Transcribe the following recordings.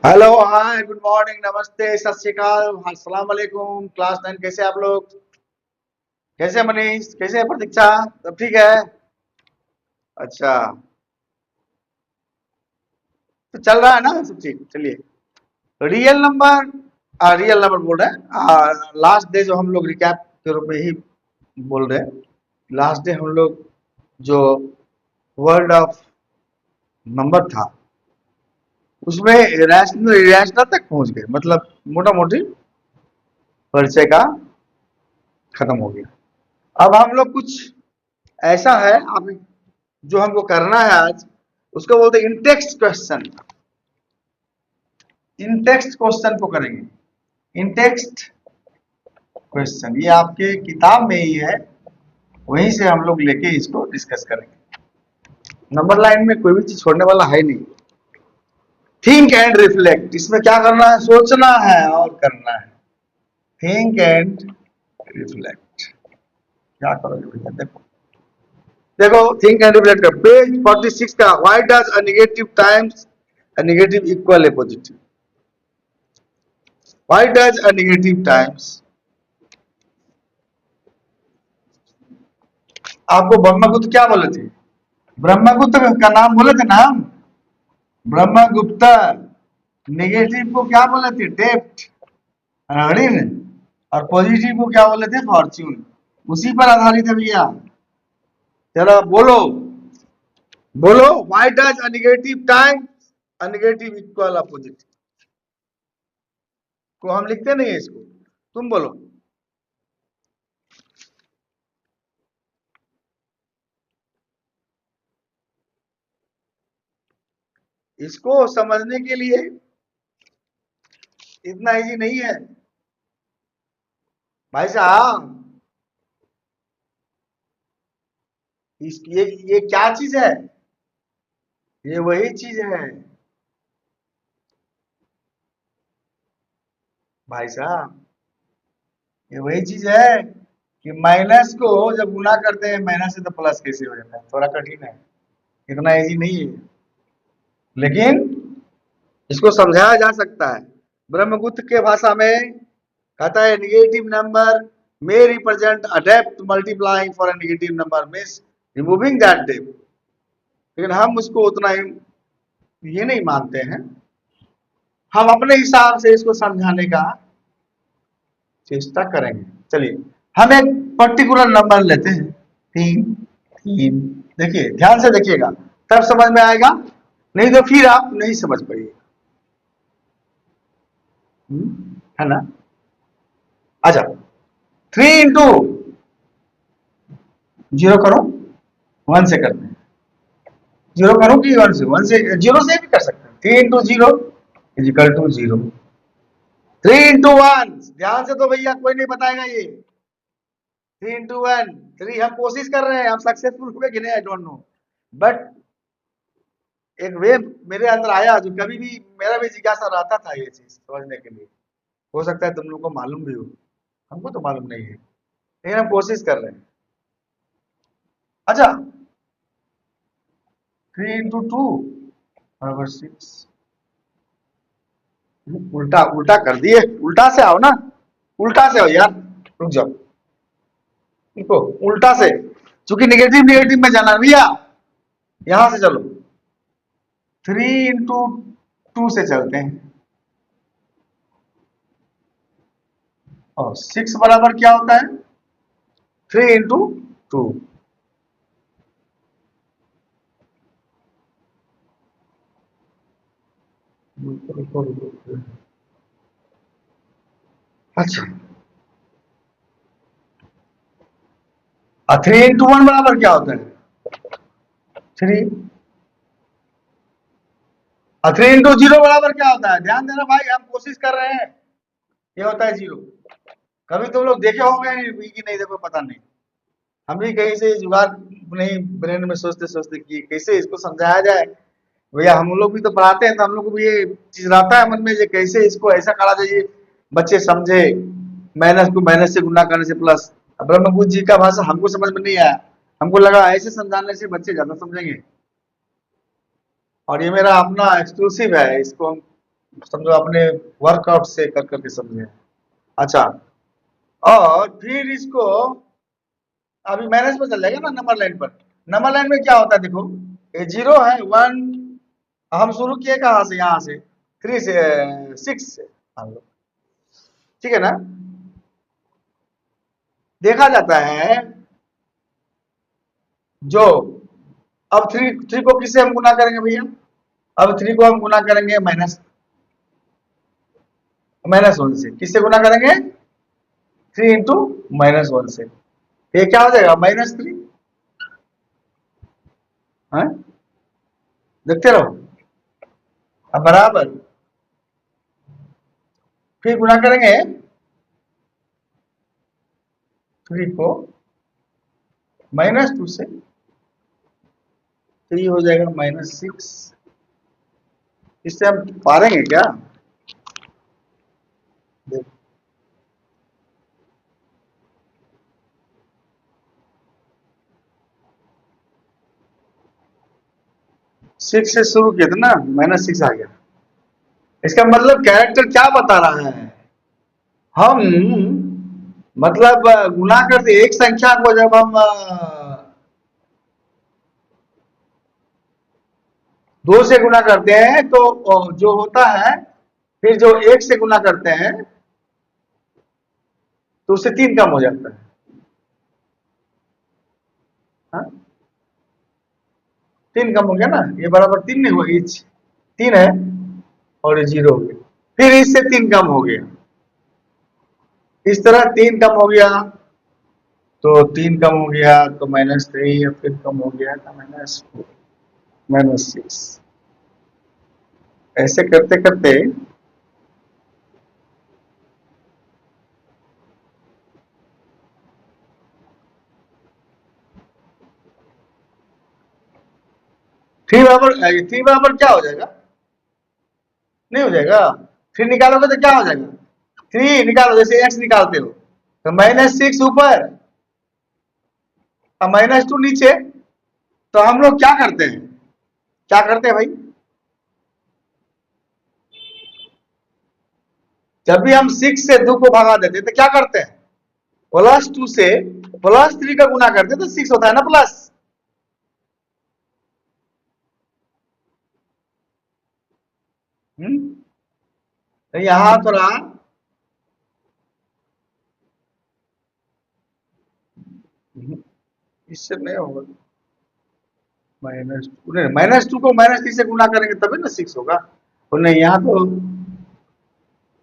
Hello, हाय, good morning, नमस्ते, सत श्री अकाल, अस्सलाम वालेकुम। क्लास 9 कैसे आप लोग? कैसे मनीष? कैसे है प्रतीक्षा? सब ठीक है? अच्छा, तो चल रहा है ना सब ठीक? चलिए। रियल नंबर बोल रहे हैं। लास्ट डे जो हम लोग रिकैप के रूप में ही बोल रहे हैं। लास्ट डे हम लोग जो वर्ल्ड ऑफ नंबर था उसमें रैशनल इरेशनल तक पहुंच गए, मतलब मोटा मोटी परिचय का खत्म हो गया। अब हम लोग कुछ ऐसा है, आप जो हमको करना है आज, उसको बोलते हैं इंटेक्स्ट क्वेश्चन। इंटेक्स्ट क्वेश्चन को करेंगे। इंटेक्स्ट क्वेश्चन ये आपके किताब में ही है, वहीं से हम लोग लेके इसको डिस्कस करेंगे। नंबर लाइन में कोई भी चीज छोड़ने वाला है नहीं। थिंक एंड रिफ्लेक्ट, इसमें क्या करना है? सोचना है और करना है। Think and reflect. क्या करोगे भैया? देखो देखो, थिंक एंड रिफ्लेक्ट का पेज 46 का। Why does a negative times a negative equal A positive? Why does a negative times? आपको ब्रह्मगुप्त क्या बोले थे? ब्रह्मगुप्त का नाम बोले थे ना हम? ब्रह्मगुप्त। नेगेटिव को क्या बोले थे? डेप्थ, ऋण। और पॉजिटिव को क्या बोले थे? फॉर्च्यून। उसी पर आधारित है भैया। चलो बोलो, बोलो। Why does a negative times a negative equal a positive? को हम लिखते नहीं है इसको, तुम बोलो। इसको समझने के लिए इतना इजी नहीं है भाई साहब। ये क्या चीज है? ये वही चीज है भाई साहब। ये वही चीज है कि माइनस को जब गुना करते हैं माइनस से, तो प्लस कैसे हो जाता है? थोड़ा कठिन है, इतना इजी नहीं है, लेकिन इसको समझाया जा सकता है। ब्रह्मगुप्त के भाषा में कहता है negative number may represent a depth multiplying for a negative number means removing that depth। लेकिन हम उसको उतना ये नहीं मानते हैं। हम अपने हिसाब से इसको समझाने का चेष्टा करेंगे। चलिए, हम एक पर्टिकुलर नंबर लेते हैं, 3 3। देखिए, ध्यान से देखिएगा, तब समझ में आएगा, नहीं तो फिर आप नहीं समझ पाइएगा। है ना? अच्छा, 3 इंटू 0 करो, 1 से करते हैं। 0 करो कि 1 से 0 से भी कर सकते हैं। 3 इंटू 0 इजिकल टू 0। 3 इंटू 1, ध्यान से तो भैया कोई नहीं बताएगा ये। 3 इंटू 1 3। हम कोशिश कर रहे हैं, हम सक्सेसफुल हुए कि नहीं आई डोंट नो, बट एक वे मेरे अंदर आया जो कभी भी मेरा भी जिज्ञासा रहता था ये चीज समझने के लिए। हो सकता है तुम लोग को मालूम भी हो, हमको तो मालूम नहीं है, लेकिन हम कोशिश कर रहे हैं। अच्छा, 3 इंटू 2 बराबर 6। उल्टा उल्टा कर दिए, उल्टा से आओ ना, उल्टा से आओ यार। रुक जाओ, देखो उल्टा से, चूंकि निगेटिव निगेटिव में जाना भैया, यहां से चलो। 3 इंटू 2 से चलते हैं, और 6 बराबर क्या होता है? 3 इंटू 2। अच्छा, 3 इंटू 1 बराबर क्या होता है? 3। 3 इंटू 0 बराबर क्या होता है? ध्यान देना भाई, हम कोशिश कर रहे हैं। ये होता है 0। कभी तुम लोग देखे होंगे कि नहीं, देखो पता नहीं, हम भी कहीं से जुगाड़ नहीं, ब्रेन में सोचते सोचते कि कैसे इसको समझाया जाए। भैया हम लोग भी तो पढ़ाते हैं, तो हम लोग को भी ये चीज रहता है मन में, ये कैसे इसको ऐसा करा जाए बच्चे समझे। माइनस को माइनस से गुना करने से प्लस। ब्रह्मगुप्त जी का भाषा हमको समझ में नहीं आया, हमको लगा ऐसे समझाने से बच्चे ज्यादा समझेंगे। और ये मेरा अपना एक्सक्लूसिव है, इसको हम समझो अपने वर्कआउट से कर करके समझे। अच्छा, और फिर इसको अभी माइनस में चल जाएगा ना नंबर लाइन पर। नंबर लाइन में क्या होता है देखो, ये 0 है 1, हम शुरू किए कहाँ से, यहाँ से 3 से 6 से मान लो, ठीक है ना। देखा जाता है जो अब थ्री थ्री को किससे हम गुना करेंगे भैया, अब 3 को हम गुना करेंगे माइनस माइनस 1 से, किससे गुना करेंगे 3 इंटू माइनस 1 से, ये क्या हो जाएगा -3 है, देखते रहो। अब बराबर फिर गुना करेंगे 3 को -2 से, 3 हो जाएगा -6, इससे हम पारेंगे क्या, देखो 6 से शुरू किया था ना, -6 आ गया। इसका मतलब कैरेक्टर क्या बता रहा है, हम मतलब गुना करते एक संख्या को जब हम 2 से गुना करते हैं तो जो होता है, फिर जो 1 से गुना करते हैं तो उससे 3 कम हो जाता है। हाँ? 3 कम हो गया ना, ये बराबर 3 नहीं हुआ, इच 3 है और ये 0 हो गया, फिर इससे 3 कम हो गया, इस तरह 3 कम हो गया, तो 3 कम हो गया तो -3, फिर कम हो गया था -6, ऐसे करते करते थ्री बराबर क्या हो जाएगा, नहीं हो जाएगा, 3 निकालोगे तो क्या हो जाएगा, 3 निकालो जैसे x निकालते हो, तो -6 ऊपर और -2 नीचे, तो हम लोग क्या करते हैं, क्या करते हैं भाई, जब भी हम 6 से 2 को भगा देते हैं तो क्या करते हैं, +2 से +3 का गुना करते हैं तो 6 होता है ना प्लस। तो यहां थोड़ा इससे नहीं होगा, -2 को -3 से गुना करेंगे तभी ना 6 होगा, और नहीं यहाँ तो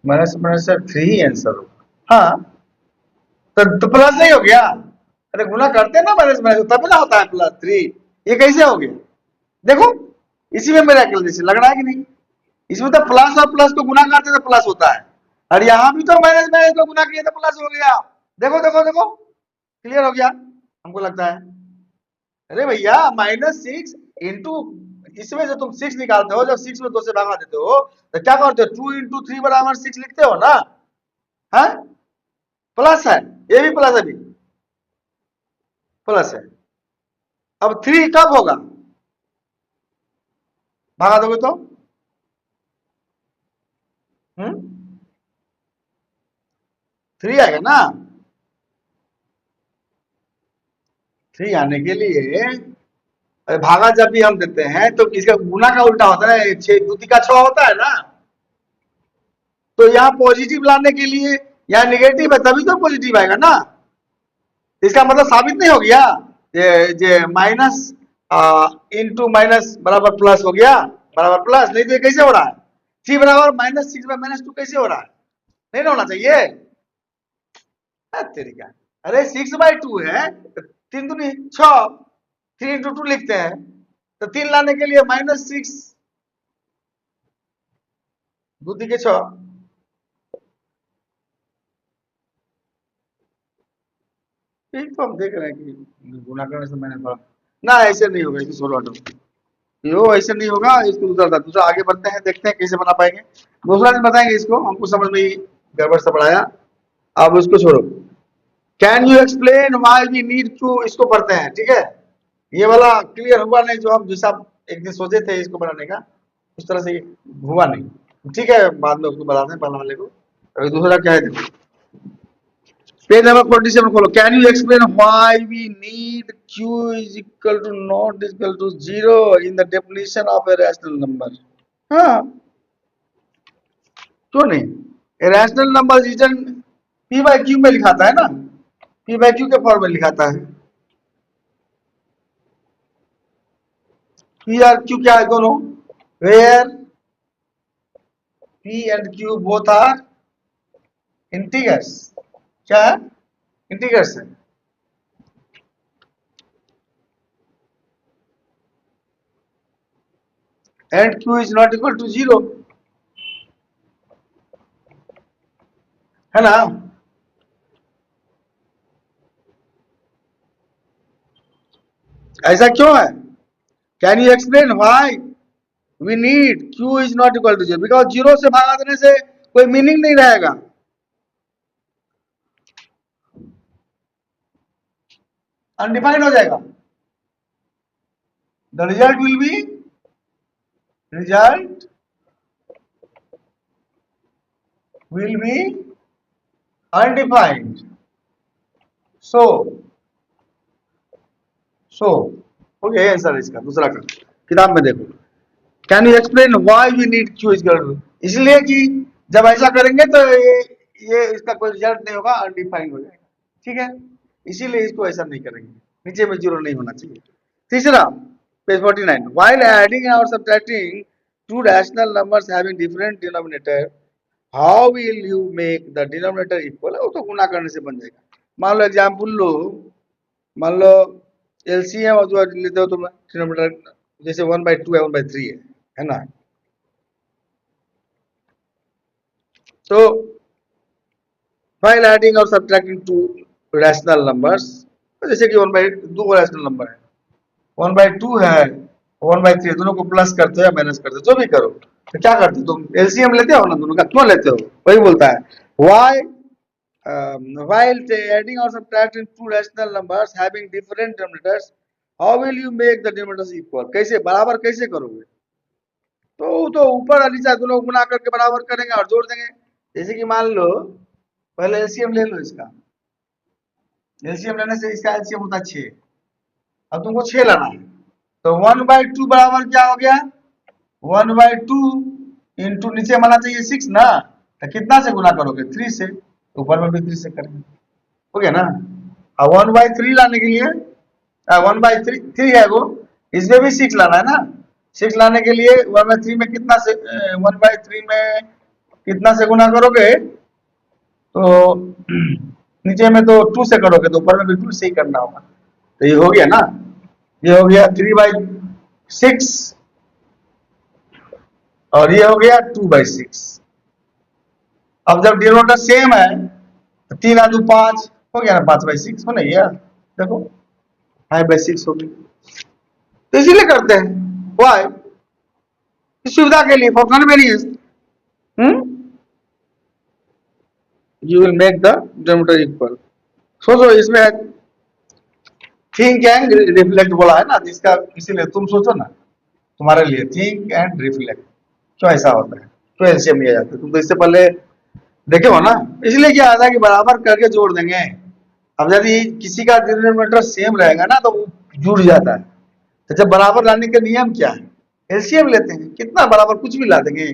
-3 ही आंसर होगा। हाँ, तो प्लस नहीं हो गया, अरे गुना करते हैं ना माइनस माइनस तब ना होता है +3, ये कैसे हो गया, देखो इसी में मेरा अकल जैसे लग रहा है कि नहीं, इसमें तो प्लस और प्लस को गुना करते तो प्लस होता है, और यहाँ भी तो माइनस माइनस को गुना किया तो प्लस हो गया, देखो देखो देखो, क्लियर हो गया हमको लगता है। अरे भैया -6 इंटू, इसमें जो तुम 6 निकालते हो, जब 6 में 2 से भागा देते हो तो क्या करते हो, 2 इंटू 3 बराबर 6 लिखते हो ना, है प्लस है, ये भी प्लस है, भी प्लस है। अब 3 कब होगा, भागा दोगे तो 3 आएगा ना, 3 आने के लिए भागा जब भी हम देते हैं तो इसका गुना का उल्टा होता है, 6 दूती का 6 होता है ना, तो यहाँ पॉजिटिव लाने के लिए, यहाँ निगेटिव है तभी तो पॉजिटिव आएगा ना, इसका मतलब साबित नहीं हो गया, ये माइनस इंटू माइनस बराबर प्लस हो गया, बराबर प्लस, नहीं तो ये कैसे हो रहा है, 3 बराबर -6 बाय -2 कैसे हो रहा है, नहीं ना होना चाहिए, तरीका, अरे 6/2 है, 3 दूनी 6, 3 इंटू 2 लिखते हैं, तो 3 लाने के लिए -6 दूती के 6, ठीक तो हम देख रहे हैं कि गुना करने से मैंने थोड़ा, ना ऐसे नहीं होगा, इसको छोड़ो हटो, यो ऐसे नहीं होगा, इसको दूसरा दूसरा आगे बढ़ते हैं, देखते हैं कैसे बना पाएंगे, दूसरा दिन बताएंगे इसको, हमको समझ में ही गड़बड़ सा पड़ाया, अब उसको छोड़ो। Can you explain why we need to, इसको पढ़ते हैं, ठीक है, ये वाला क्लियर हुआ नहीं, जो हम जैसा एक दिन सोचे थे इसको बनाने का, उस तरह से हुआ नहीं, ठीक है, बाद में उसको बताते हैं पहले वाले को। अभी दूसरा क्या है देखो, पेज नंबर 47 खोलो। Can you explain why we need q is equal to not equal to 0 in the definition of a rational number? हाँ, क्यों नहीं? A rational number reason p by q में लिखाता है ना, p बाय q के form में लिखाता है। p और q क्या है दोनों? Where p and q both are integers. क्या है? इंटीजर्स है। And q is not equal to 0, है ना? ऐसा क्यों है? Can you explain why we need q is not equal to 0? Because 0 से भागा देने से कोई मीनिंग नहीं रहेगा, अनडिफाइंड हो जाएगा। The result will be result will be undefined. So हो गया आंसर इसका। दूसरा का किताब में देखो, can you explain why we need q is equal to, इसलिए कि जब ऐसा करेंगे तो ये इसका कोई रिजल्ट नहीं होगा, अनडिफाइंड हो जाएगा। ठीक है, इसीलिए इसको ऐसा नहीं करेंगे, नीचे में जीरो नहीं होना चाहिए। तीसरा, page 49, while adding or subtracting two rational numbers having different denominator, how will you make the denominator equal? वो तो गुना करने से बन जाएगा। मान लो एग्जाम्पल लो, मान लो एलसीएम और जो लेते हो तुम डिनोमिनेटर, जैसे 1/2 है, 1/3 है ना? तो while adding or subtracting two rational numbers, जैसे कि 1/2 रैशनल नंबर है, 1/2 है, 1/3, दोनों को प्लस करते हो या माइनस करते हो, जो भी करो, तो क्या करते हो तुम? एलसीएम लेते हो ना दोनों का। क्यों लेते हो? वही बोलता है why while adding or subtracting two rational numbers having different denominators, how will you make the denominators equal? कैसे बराबर कैसे करोगे? तो ऊपर और नीचे दोनों को गुना करके बराबर करेंगे और जोड़ देंगे। जैसे कि मान लो पहले एलसीएम ले लो इसका, एलसीएम लेने से इसका एलसीएम होता है 6, अब तुमको 6 लाना है, तो 1/2 बराबर क्या हो गया? 1/2 इंटू नीचे माना चाहिए 6 ना, तो कितना से गुना करोगे? 3 से, ऊपर में भी 3 से करेंगे, हो गया ना? अब 1/3 लाने के लिए 1/3 है वो, इसमें भी 6 लाना है ना, 6 लाने के लिए 1/3 में कितना से 1/3 में कितना से गुना करोगे? तो नीचे में तो 2 से करोगे, तो ऊपर में भी 2 से ही करना होगा। तो ये हो गया ना, ये हो गया 3/6 और ये हो गया 2/6। अब जब डिनोमिनेटर सेम है तो 3 आ 2 5 हो गया ना, 5/6 हो नहीं गया? देखो 5/6 हो गई। तो इसीलिए करते हैं, वाई? सुविधा के लिए, for convenience. You will make the denominator equal. सोचो इसमें थिंक एंड रिफ्लेक्ट बोला है ना, जिसका इसीलिए तुम सोचो ना, तुम्हारे लिए थिंक एंड रिफ्लेक्ट क्यों ऐसा होता है, क्यों एलसीएम लिया जाता है? तुम तो इससे पहले देखे हो ना, इसलिए क्या आता है कि बराबर करके जोड़ देंगे। अब यदि किसी का डिनोमिनेटर सेम रहेगा ना तो वो जुड़ जाता है। तो जब बराबर लाने का नियम क्या है? एलसीएम लेते हैं, कितना बराबर कुछ भी ला देंगे।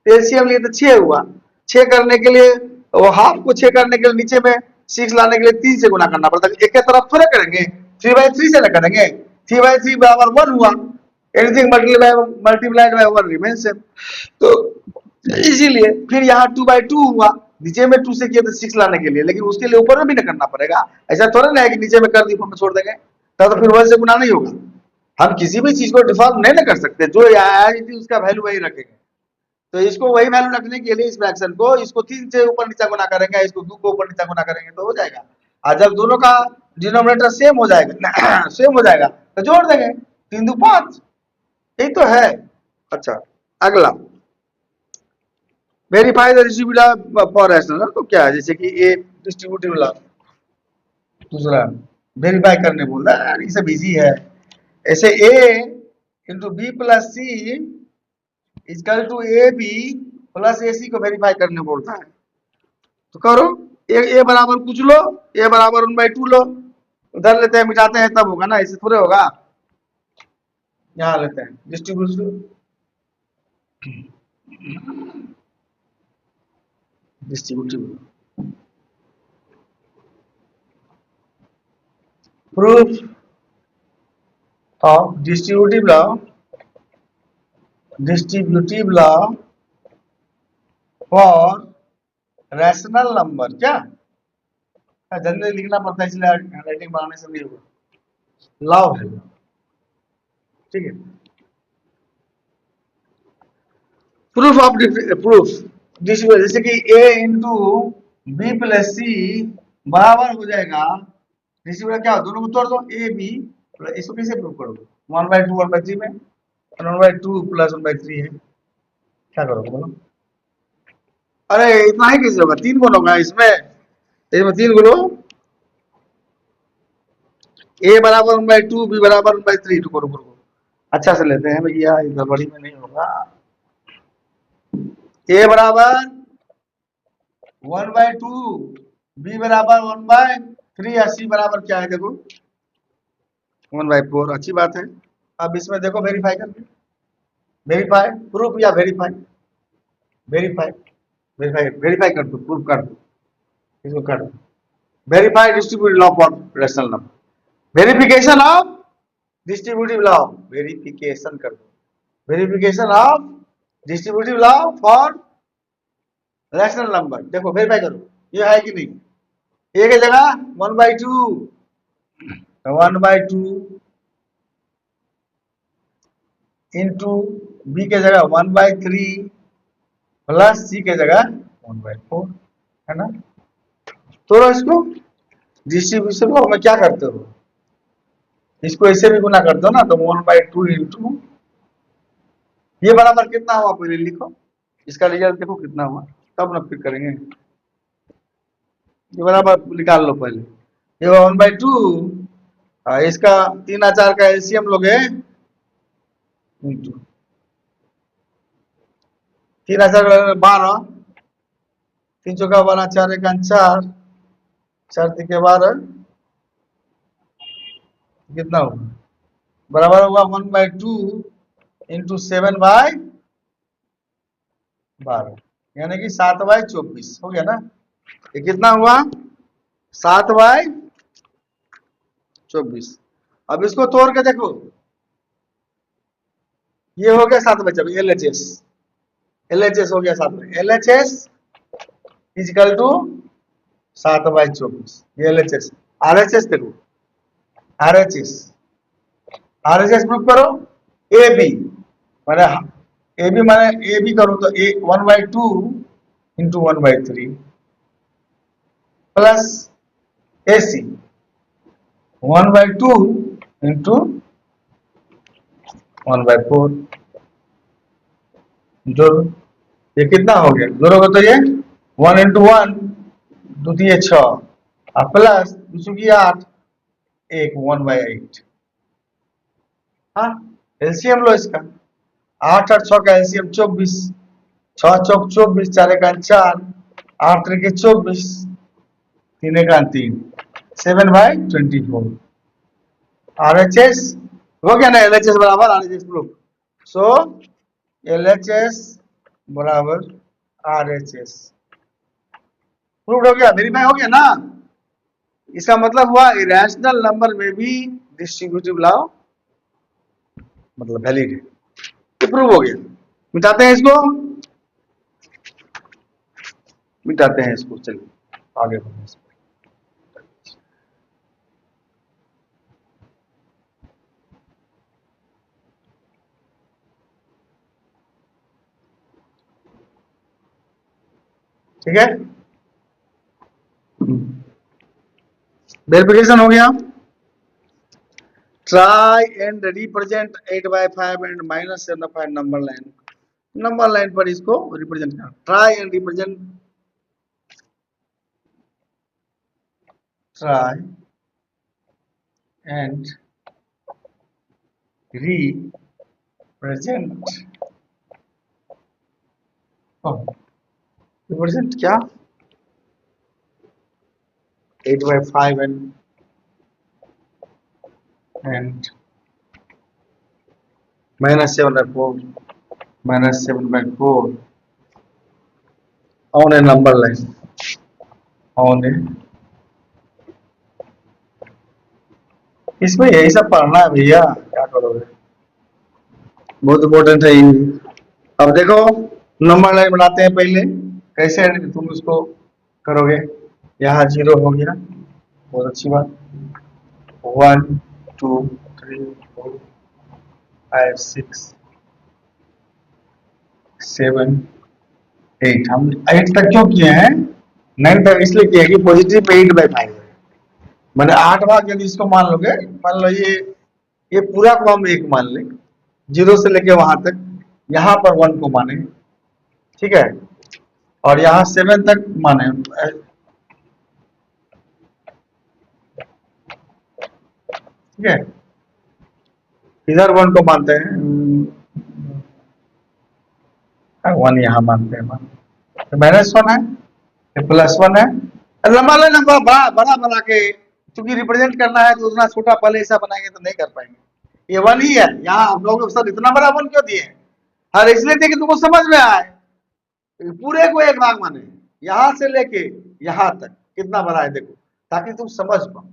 एलसीएम लिए तो 6 हुआ, 6 करने के लिए वो हाफ को 6 करने के लिए नीचे में 6 लाने के लिए 3 से गुना करना पड़ता है। एक तरफ थोड़े करेंगे, 3/3 से ना करेंगे। 3/3 बराबर 1 हुआ, anything multiplied by 1 remains same. तो इसीलिए फिर यहाँ 2/2 हुआ, नीचे में 2 से किया तो 6 लाने के लिए, लेकिन उसके लिए ऊपर में भी ना करना पड़ेगा। ऐसा थोड़ा ना है कि नीचे में कर दी ऊपर में छोड़ देंगे, तब तो फिर 1 से गुना नहीं होगा। हम किसी भी चीज को डिफॉल्ट नहीं ना कर सकते, जो आई थी उसका वैल्यू वही रखेंगे। तो इसको वही वैल्यू रखने के लिए इस फ्रैक्शन को, इसको 3 से ऊपर नीचे गुना करेंगे, इसको 2 को ऊपर नीचे गुना करेंगे तो हो जाएगा। और जब दोनों का डिनोमिनेटर सेम हो जाएगा सेम हो जाएगा तो जोड़ देंगे, 3 2 5, यही तो है। अच्छा, अगला, verify the distributive for rational. तो क्या है, जैसे कि ए डिस्ट्रीब्यूटिव ला, दूसरा वेरीफाई करने बोल रहा है, ये सब इजी है। ऐसे A into B plus C is equal to A B plus AC को वेरीफाई करने बोलता है, तो करो। ए बराबर कुछ लो, ए बराबर 1/2 लो, उधर लेते हैं मिटाते हैं तब होगा ना, इससे थोड़े होगा। यहाँ लेते हैं distributive, distributive proof of distributive law for rational number. क्या जल्दी लिखना पड़ता है, इसलिए हैंडराइटिंग बनाने से नहीं होगा, लॉ है, ठीक है। प्रूफ ऑफ प्रूफ डिस्ट्रीब्यूटिव, जैसे कि A इंटू बी प्लस सी बराबर हो जाएगा डिस्ट्रीब्यूटिव, क्या दोनों को तोड़ दो, ए बी, इसको कैसे प्रूफ करोगे? 1/2 1/3 में, 1/2 प्लस 1/3 है, क्या करोगे बोलो? अरे इतना ही कैसे होगा, 3 गुण होगा इसमें, 3 गुणो, ए बराबर 1/2, बी बराबर 1/3, रुको रुको रुको, अच्छा से लेते हैं भैया, इधर बड़ी में नहीं होगा। ए बराबर 1/2, बी बराबर 1/3, और सी बराबर क्या है देखो 1/4, अच्छी बात है। अब इसमें देखो वेरीफाई करके, वेरीफाई प्रूफ या वेरीफाई, वेरीफाई वेरीफाई वेरीफाई कर दो, प्रूफ कर दो, इसको कर दो। Verify distributive law for rational number, verification of distributive law, verification कर दो, verification of distributive law for rational number, देखो वेरीफाई करो ये है कि नहीं। ए की जगह 1/2, 1/2 इंटू बी के जगह 1/3 प्लस सी के जगह 1/4, है ना। तो इसको डिस्ट्रीब्यूशन लॉ में क्या करते हो, इसको ऐसे भी गुना कर दो ना, तो 1/2 इंटू ये बराबर कितना हुआ पहले लिखो, इसका रिजल्ट देखो कितना हुआ, तब ना फिर करेंगे। ये बराबर निकाल लो पहले, ये 1/2, इसका 3 और 4 का एलसीएम लोगे, इंटू 3 और 4 12, 3 चौका 12, 4 एक 4, 4 3 12, कितना होगा, बराबर होगा 1/2 इंटू 7/12, यानी कि 7/24 हो गया ना। ये कितना हुआ, 7/24। अब इसको तोड़ के देखो, ये हो गया 7/24, एलएचएस हो गया 7, एलएचएस इजिकल टू 7/24, ये एलएचएस। आरएचएस देखो, आरएचएस, आरएचएस प्रूफ करो, ए बी माने, ए बी माने, ए बी करो तो ए 1/2 इंटू 1/3 प्लस ए सी 1/2 इंटू 1/4, जोड़ो, ये कितना हो गया, जोड़ोगे तो ये 1 इंटू 1 द्वितीय 6, और प्लस 2 की 8, एक 1/8। हाँ, एलसीएम लो इसका, 8 और 6 का एलसीएम 24, 6 चौक 24, 4 एक 4, 8 त्रिके 24, 3 एक 3, 7/24। आरएचएस हो गया ना, एलएचएस बराबर आरएचएस प्रूफ। सो एलएचएस बराबर आरएचएस प्रूफ हो गया, वेरीफाई हो गया ना। इसका मतलब हुआ इरेशनल नंबर में भी डिस्ट्रीब्यूटिव लॉ मतलब वैलिड है, ये प्रूव हो गया। मिटाते हैं इसको, मिटाते हैं इसको, चलिए आगे बढ़ते हैं। ठीक है, वेरिफिकेशन हो गया। Try and represent 8/5 and -7/5 number line, number line पर इसको रिप्रेजेंट करना, try and represent, try and represent represent क्या 8/5 and -7/4 -7/4 on a number line on a इसमें यही सब पढ़ना है भैया, क्या करोगे, बहुत इंपॉर्टेंट है ये। अब देखो नंबर लाइन बनाते हैं पहले, कैसे तुम उसको करोगे। यहाँ 0 हो गया, बहुत अच्छी बात। 1 2 3 4 5 6 7 8, हम 8 तक क्यों किए हैं, 9 तक इसलिए किए कि पॉजिटिव 8/5 है, मैंने 8 भाग यदि इसको मान लोगे, मान लो ये पूरा को हम 1 मान लें, 0 से लेके वहां तक, यहाँ पर 1 को माने, ठीक है, और यहाँ 7 तक माने, ठीक है, इधर 1 को मानते हैं, 1 यहाँ मानते हैं, तो -1 है, +1 है, लंबा लंबा बड़ा बड़ा बना के, क्योंकि रिप्रेजेंट करना है तो उतना छोटा पहले ऐसा बनाएंगे तो नहीं कर पाएंगे। ये 1 ही है, यहाँ हम लोग सर इतना बड़ा 1 क्यों दिए, हर इसलिए दिए कि तुमको समझ में आए, पूरे को 1 भाग माने, यहाँ से लेके यहाँ तक कितना बड़ा है देखो, ताकि तुम समझ पाओ।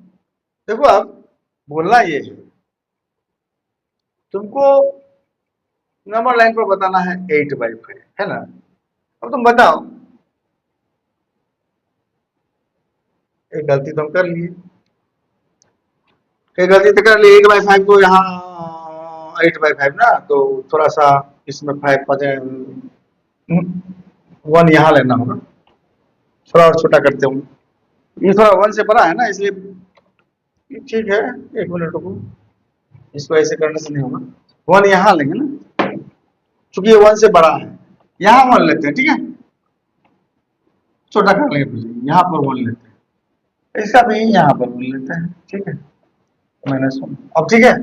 देखो अब बोलना ये है, तुमको नंबर लाइन पर बताना है 8/5 है ना। अब तुम बताओ, एक गलती तुम कर लिए, एक गलती तो कर ली, 8/5 तो यहाँ 8/5 ना, तो थोड़ा सा इसमें 5 1 यहाँ लेना होगा, थोड़ा और छोटा करते हूँ, ये थोड़ा 1 से बड़ा है ना, इसलिए ठीक है, 1 मिनट रुको, इसको ऐसे करने से नहीं होगा, 1 यहाँ लेंगे ना, चूंकि ये 1 से बड़ा है, यहाँ 1 लेते हैं, ठीक है, छोटा कर लेंगे पहले, यहाँ पर 1 लेते हैं, इसका भी यहाँ पर 1 लेते हैं, ठीक है, -1, अब ठीक है,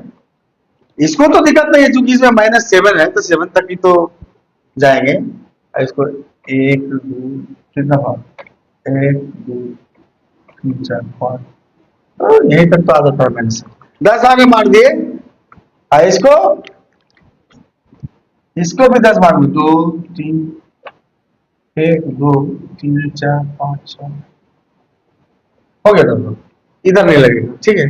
इसको तो दिक्कत नहीं है, चूंकि इसमें -7 है तो 7 तक ही तो जाएंगे, इसको 1 2 कितना भाग, 1 2 3 4 5, यही तक तो आ जाता है, मैंने 10 आगे मार दिए, इसको इसको भी 10 भाग में, 2 3 1 2 3 4 5 6 हो गया, तो इधर नहीं लगेगा, ठीक है,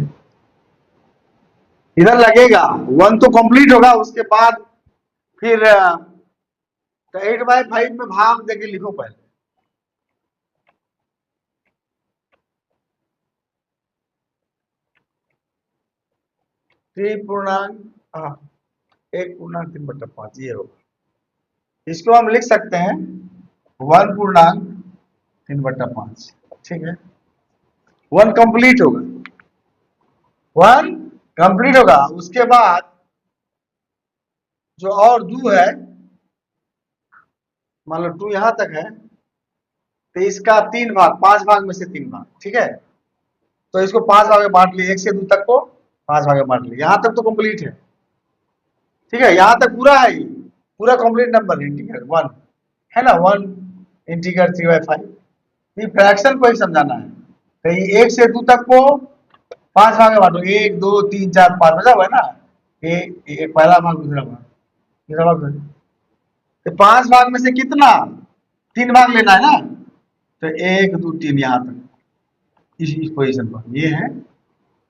इधर लगेगा, 1 तो कंप्लीट होगा, उसके बाद फिर तो 8/5 में भाग देके लिखो पहले, हाँ 1/3/5 ये होगा, इसको हम लिख सकते हैं 1/3/5, ठीक है, 1 कंप्लीट होगा, 1 कंप्लीट होगा, उसके बाद जो और 2 है, मान लो 2 यहां तक है, तो इसका 3 भाग, 5 भाग में से 3 भाग, ठीक है, तो इसको 5 भाग में बांट लिए, 1 से 2 तक को 5 भाग में बांट लिए, यहां तक तो कंप्लीट है, ठीक है, यहां तक पूरा है, पूरा कंप्लीट नंबर इंटीग्रल 1 है ना, 1 इंटीग्रल 3/5, ये फ्रैक्शन को ही समझाना है, तो ये 1 से 2 तक को 5 भाग में बांटो, 1 2 3 4 5 बचा हुआ है ना, ये पहला भाग, दूसरा भाग, तीसरा भाग, तो 5 भाग में से कितना, 3 भाग लेना है ना, तो 1 2 3 यहाँ तक, इस पोजीशन पर ये है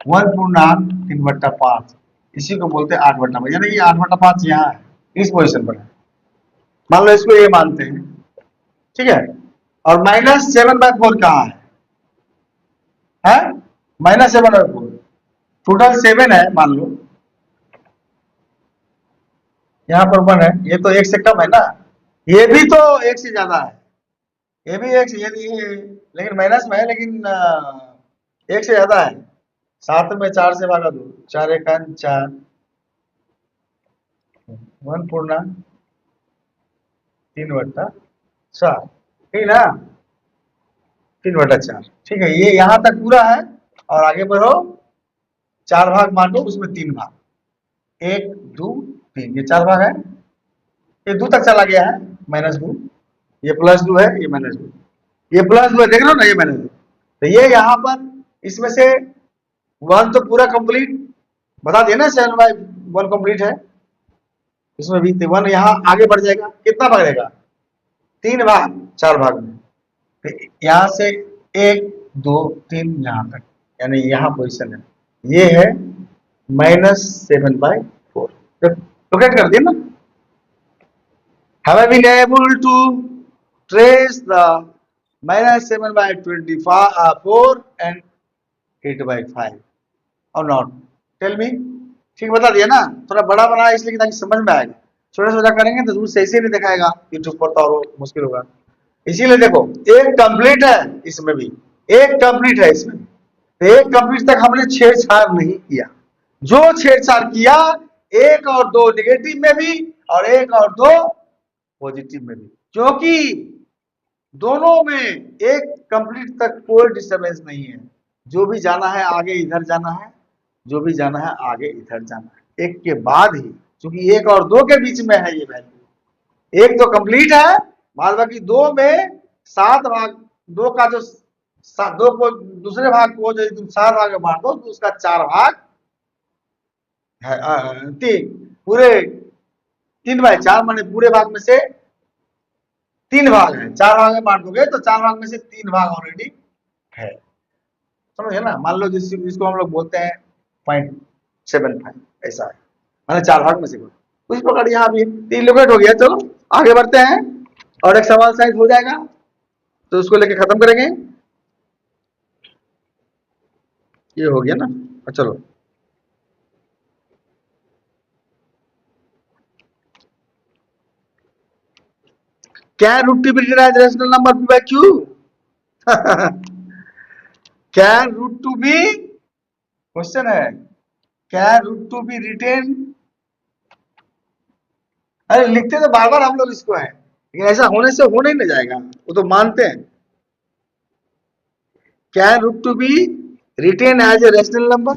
1/3/5, इसी को बोलते हैं 8/5, यानी कि 8/5 यहाँ है, इस पोजीशन पर है, मान लो इसको ये मानते हैं, ठीक है, और -7/4 कहाँ है -7/4, टोटल 7 है मान लो, यहाँ पर 1 है, ये तो 1 से कम है ना, ये भी तो 1 से ज्यादा है, ये भी 1 से, लेकिन माइनस में है, लेकिन 1 से ज्यादा है, 7 में 4 से भागा दो, 4 1 4, 1/3/4, ठीक ना, 3/4, ठीक है, ये यहाँ तक पूरा है, और आगे बढ़ो, 4 भाग बांटो, उसमें 3 भाग, 1 2 3, ये 4 भाग है, ये 2 तक चला गया है, -2, ये प्लस 2 है, ये माइनस 2, ये प्लस 2 है, देख रहे हो ना, ये माइनस 2। तो ये यहाँ पर इसमें से 1 तो पूरा कंप्लीट बता दिया ना, 7/1 कंप्लीट है, इसमें भी 1 यहाँ आगे बढ़ जाएगा, कितना बढ़ेगा, 3 भाग 4 भाग में, फिर यहाँ से 1 2 3 यहाँ तक, यानी यहाँ पोजीशन है, ये है -7/4। तो क्या कर दिया ना, have I been able to trace the -7/24 and 8/5 और नॉट, टेल मी, ठीक बता दिया ना, थोड़ा बड़ा बनाया इसलिए ताकि समझ में आएगा, छोटा छोटा करेंगे तो दूर से ऐसे नहीं दिखाएगा, यूट्यूब पर तो और मुश्किल होगा। इसीलिए देखो, एक कंप्लीट है इसमें भी, एक कंप्लीट है इसमें, तो एक कंप्लीट तक हमने छेड़छाड़ नहीं किया, जो छेड़छाड़ किया 1 और 2 नेगेटिव में भी और 1 और 2 पॉजिटिव में भी, क्योंकि दोनों में एक कंप्लीट तक कोई डिस्टरबेंस नहीं है, जो भी जाना है आगे इधर जाना है, जो भी जाना है आगे इधर जाना है, एक के बाद ही, क्योंकि 1 और 2 के बीच में है ये वैल्यू, एक तो कंप्लीट है, बाद बाकी 2 में 7 भाग, 2 का जो 2 को दूसरे भाग को यदि तुम 7 भाग में बांट दो तो उसका 4 भाग है, 3 पूरे 3/4 माने पूरे भाग में से 3 भाग है, 4 भाग में बांट दोगे तो 4 भाग में से 3 भाग ऑलरेडी है, समझे ना। मान लो जिसको हम लोग बोलते हैं 0.75, ऐसा है, मैंने 4 भाग में से उस प्रकार यहाँ भी 3 लोकेट हो गया। चलो आगे बढ़ते हैं, और एक सवाल साइज हो जाएगा तो उसको लेके खत्म करेंगे, ये हो गया ना, चलो can root to be written as rational number p by q? can root to be, question है, can root to be written, अरे लिखते तो बार बार हम लोग इसको है, लेकिन ऐसा होने से होने ही नहीं जाएगा, वो तो मानते हैं। can root to be written as a rational number,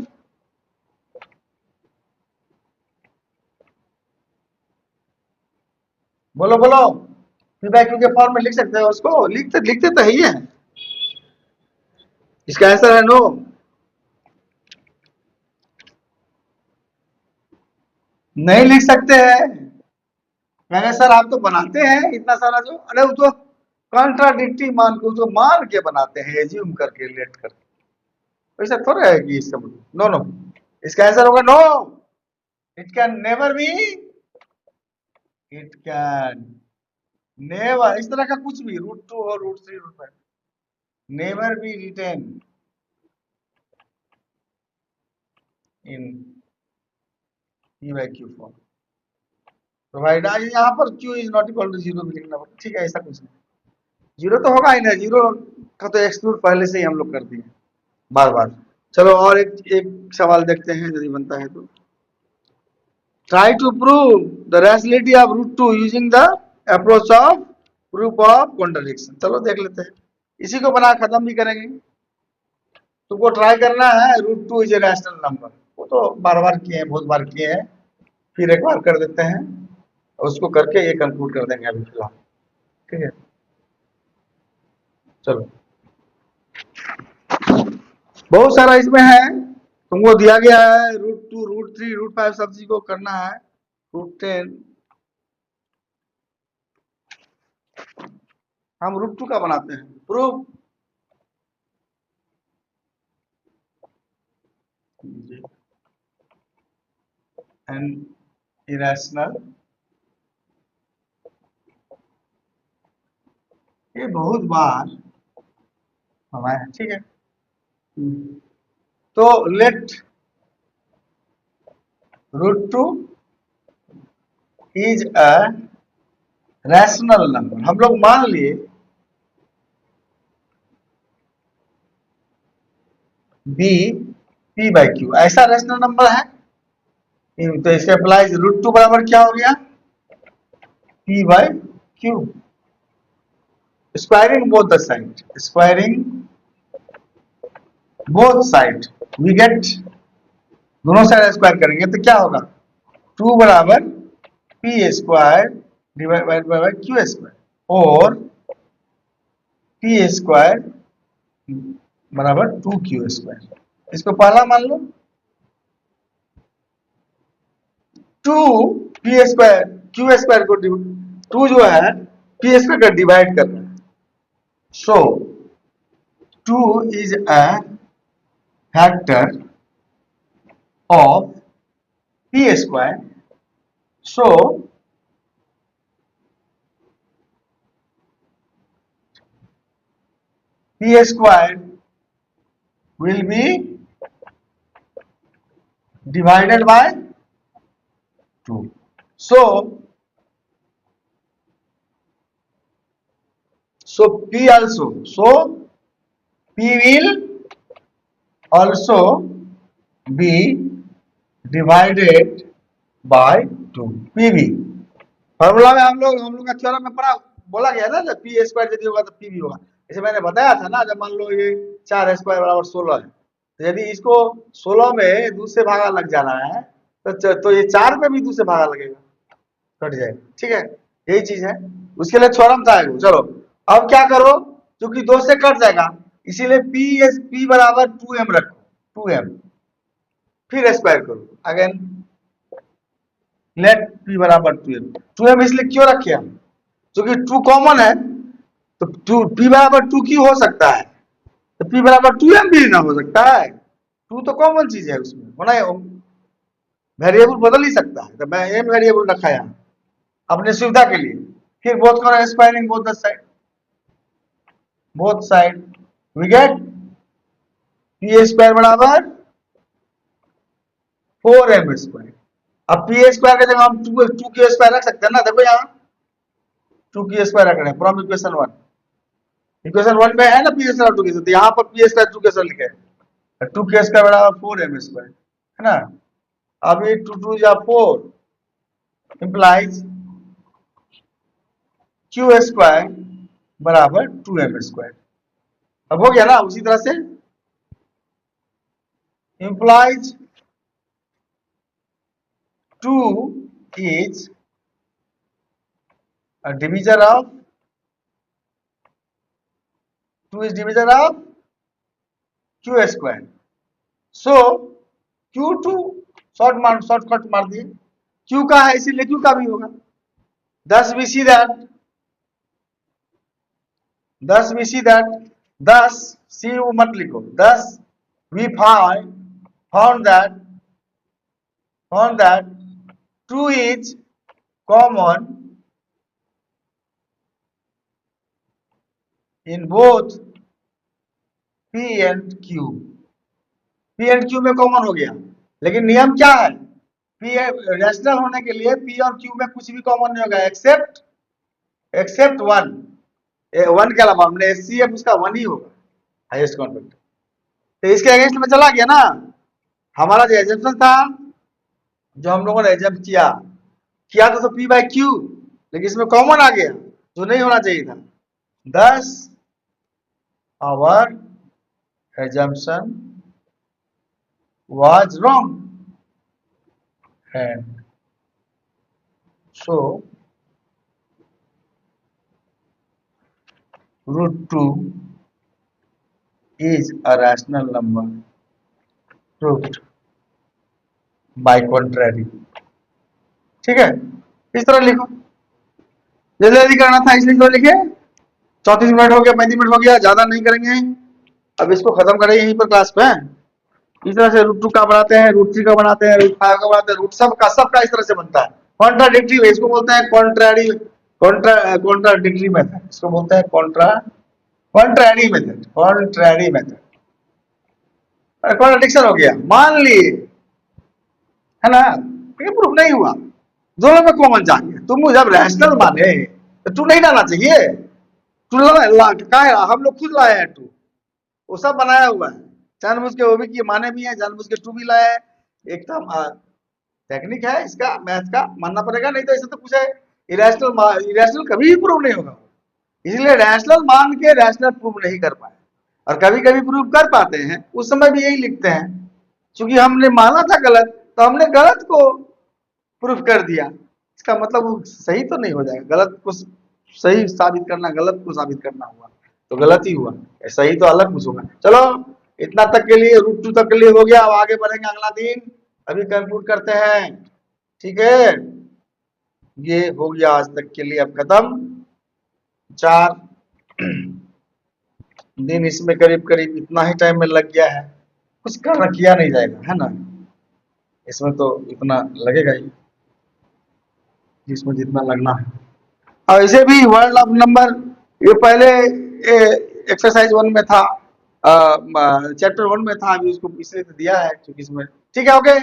बोलो बोलो, p by q के फॉर्म में लिख सकते हो उसको, लिखते तो है ही है, इसका आंसर है नो। नहीं लिख सकते हैं, मैंने सर आप तो बनाते हैं इतना सारा जो, अरे वो तो कॉन्ट्राडिक्टी मान को तो मान के बनाते हैं, एज्यूम करके, लेट करके, ऐसा थोड़ा है कि इसका नो नो, इसका आंसर होगा no, it can never be, it can never, इस तरह का कुछ भी √2 और √3 √5 never be written in p by q form, provide यहाँ पर q is not equal to 0 भी लिखना पड़ता, ठीक है, ऐसा कुछ नहीं, 0 तो होगा ही ना, 0 का तो एक्सक्लूड पहले से ही हम लोग कर दिए बार बार। चलो और एक सवाल देखते हैं यदि बनता है तो, try to prove the rationality of √2 using the approach of proof of contradiction. चलो देख लेते हैं, इसी को बना खत्म भी करेंगे, तुमको ट्राई करना है √2 इज ए रैशनल नंबर, वो तो बार बार किए हैं, बहुत बार किए हैं, फिर एक बार कर देते हैं, उसको करके ये कंक्लूड कर देंगे अभी फिलहाल, ठीक है। चलो बहुत सारा इसमें है, तुमको दिया गया है √2 √3 √5 सब चीज को करना है, √10 हम √2 का बनाते हैं प्रूफ, एन इरेशनल, ये बहुत बार हमारा है, ठीक है। तो let √2 is a rational number, हम लोग मान लिए बी p by q ऐसा रैशनल नंबर है, तो इसका अप्लाई √2 बराबर क्या हो गया, p by q, squaring both the side, squaring both side we get, दोनों साइड स्क्वायर करेंगे तो क्या होगा, 2 बराबर p² डिवाइड बाय q² और पी स्क्वायर बराबर 2q स्क्वायर। इसको पहला मान लो, 2p² क्यू स्क्वायर को 2 जो है पी स्क्वायर का डिवाइड कर रहा है, सो 2 is a factor of P square, so P square will be divided by 2. So P also. So P will also be divided by 2. PV formula में हम लोग का थ्योरम में पढ़ा बोला गया ना, जब पी स्क्वायर यदि होगा तो पी भी होगा। जैसे मैंने बताया था ना, जब मान लो ये 4 स्क्वायर बराबर 16 है, तो यदि इसको 16 में 2 से भागा लग जाना है तो ये 4 में भी 2 से भागा लगेगा, कट जाएगा। ठीक है, यही चीज है, उसके लिए थ्योरम था। चलो अब क्या करो, क्योंकि 2 से कट जाएगा इसीलिए पी बराबर 2m रखो, 2m फिर स्क्वायर करो अगेन, लेट पी बराबर 2m। 2m इसलिए क्यों रखे हम, क्योंकि 2 कॉमन है, तो पी बराबर 2q हो सकता है, तो पी बराबर 2m भी ना हो सकता है, 2 तो कॉमन चीज है, उसमें होना वेरिएबल बदल ही सकता है, तो मैं m वेरिएबल रखा यहाँ अपने सुविधा के लिए। फिर बोथ करो squaring both the side, both side we get p square बराबर 4m स्क्वायर। अब पी स्क्वायर की जगह हम 2q स्क्वायर रख सकते हैं ना, देखो यहाँ 2q स्क्वायर रख रहे हैं फ्रॉम इक्वेशन 1। इक्वेशन 1 में है ना पी स्क्वायर 2q, तो यहाँ पर पी स्क्वायर 2q स्क्वायर लिखे हैं, 2q स्क्वायर बराबर 4m स्क्वायर है ना। अब ये 2 2 या 4 इंप्लाइज q स्क्वायर बराबर 2m स्क्वायर। अब हो गया ना, उसी तरह से implies 2 is a divisor of 2 is divisor of q square, so q2 shortcut मार दिए, q का है इसीलिए q का भी होगा। thus we see that thus सी मत लिखो, thus we found that 2 is common in both P and Q। P and Q में कॉमन हो गया, लेकिन नियम क्या है, P रैशनल होने के लिए P और Q में कुछ भी कॉमन नहीं होगा एक्सेप्ट 1। 1 के अलावा हमने HCF उसका 1 ही होगा, हाईएस्ट कॉमन फैक्टर। तो इसके अगेंस्ट में चला गया ना, हमारा जो एजम्पशन था, जो हम लोगों ने एजम्प किया तो P बाई Q, लेकिन इसमें कॉमन आ गया जो नहीं होना चाहिए था। thus our assumption was wrong and so √2 is a rational number proved by contrary। ठीक है, इस तरह लिखो, जल्दी जल्दी करना था इसलिए तो लिखे। 34 मिनट हो गया, 35 मिनट हो गया, ज्यादा नहीं करेंगे, अब इसको खत्म करें यहीं पर क्लास पे। इस तरह से √2 का बनाते हैं, √3 का बनाते हैं, √5 का बनाते हैं, रूट सबका इस तरह से बनता है। कॉन्ट्राडिक्टरी, इसको बोलते हैं कॉन्ट्राडिक्टरी मेथड, इसको बोलते हैं कॉन्ट्रैरी मेथड। कॉन्ट्रडिक्शन हो गया मान लिए, है ना, ये प्रूफ नहीं हुआ, दोनों में कॉमन चाहिए। तुम जब रैशनल माने तो टू नहीं डालना चाहिए, हम लोग खुद लाए हैं टू, वो सब बनाया हुआ है, जानबूझ के वो भी किए माने भी है, जानबूझ के टू भी लाया है, एकदम टेक्निक है इसका, मैथ का मानना पड़ेगा, नहीं तो ऐसे तो कुछ है इरेशनल कभी भी प्रूव नहीं होगा। इसलिए रैशनल मान के रैशनल प्रूव नहीं कर पाए, और कभी कभी प्रूव कर पाते हैं, उस समय भी यही लिखते हैं, क्योंकि हमने माना था गलत तो हमने गलत को प्रूफ कर दिया, इसका मतलब वो सही तो नहीं हो जाएगा, गलत को सही साबित करना गलत को साबित करना हुआ। तो गलत ही हुआ, सही तो अलग कुछ होगा। चलो इतना तक के लिए, रूट 2 तक के लिए हो गया। अब आगे बढ़ेंगे अगला दिन, अभी कंक्लूड करते हैं, ठीक है। ये हो गया आज तक के लिए, अब खत्म। 4 दिन इसमें करीब करीब इतना ही टाइम में लग गया है, कुछ करना किया नहीं जाएगा, है ना। इसमें तो इतना लगेगा ही, जिसमें जितना लगना है। और ऐसे भी वर्ड ऑफ नंबर, ये पहले एक्सरसाइज 1 में था, चैप्टर 1 में था, अभी उसको इसलिए तो दिया है क्योंकि इसमें, ठीक है, ओके।